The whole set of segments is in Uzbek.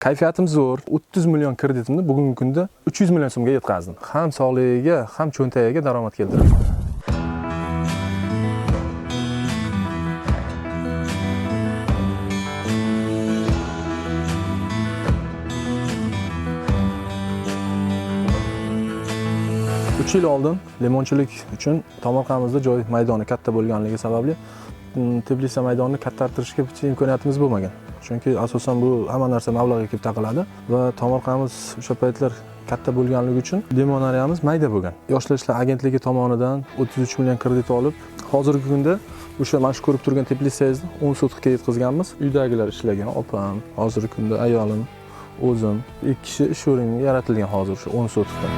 Kayfiyatim zo'r. 30 million kreditimni bugungi kunda 300 million so'mga yetkazdim. Ham sog'ligiga, ham cho'ntagiga daromad keltiradi. Uch yil oldin limonchilik uchun tomorqamizda joy maydoni katta bo'lganligi sababli Tbilisi maydonini kattartirishga imkoniyatimiz bo'lmagan. Chunki asosan bu hamma narsa mablag'ga kelib taqaladi va tomorqamiz o'sha paytlar katta bo'lganligi uchun limonariyamiz mayda bo'lgan. Yoshlar ishlar agentligi tomonidan 33 million kredit olib, hozirgi kunda o'sha mana shu ko'rib turgan Tbilisizni 10 sotixga yetkazganmiz. Uydagilar ishlagan, opam, hozirgi kunda ayolim, o'zim, 2 kishi ish o'rni yaratilgan hozir shu 10 sotixda.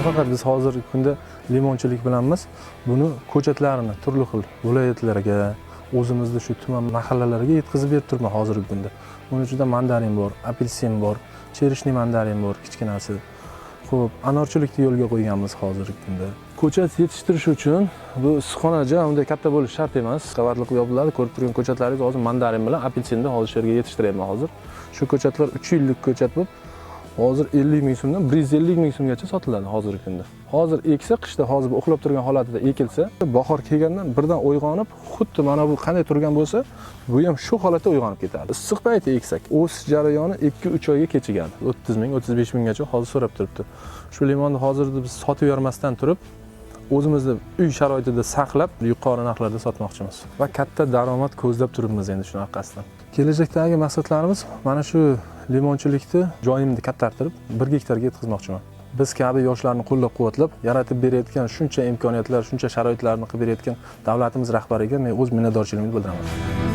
Faqat biz hozirgi kunda limonchilik bilanmiz. Buni ko'chatlarini turli xil viloyatlarga, o'zimizda shu tuman mahallalarga yetkazib berib turibman hozirgi kunda. Buning ichida mandarin bor, apelsin bor, cherishni mandarin bor, kichkinasi. Xo'p, anorchilikni yo'lga qo'yganmiz hozirgi kunda. Ko'chat yetishtirish uchun bu issiqxonaja unday katta bo'lish shart emas. Qavatli qilib yopiladi. Ko'rib turgan ko'chatlaringiz hozir mandarin bilan apelsinni hozir shu yerga yetishtiryapman hozir. Shu ko'chatlar 3 yillik ko'chat bo'lib, hozir 50 ming so'mdan 150 ming so'mgacha sotiladi hozirgi kunda. Hozir eksa, qishda hozir uxlab turgan holatida ekilsa, bahor kelgandan birdan uyg'onib, xuddi mana bu qanday turgan bo'lsa, bu ham shu holatda uyg'onib ketadi. Issiq payti eksak, o'sish jarayoni 2-3 oyga kechigadi. 30 ming, 35 minggacha hozir so'rab turibdi. Shu limonni hozirda biz sotib yormasdan turib, o'zimizda uy sharoitida saqlab, yuqori narxlarda sotmoqchimiz va katta daromad ko'zlab turibmiz endi shuni orqasidan. Kelajakdagi maqsadlarimiz mana shu limonchilikni joyimni kattartirib 1 gektarga yetkazmoqchiman. Biz kabi yoshlarni qo'llab-quvvatlab, yaratib berayotgan shuncha imkoniyatlar, shuncha sharoitlarni qilib berayotgan davlatimiz rahbariga men o'z minnatdorchiligimni bildiraman.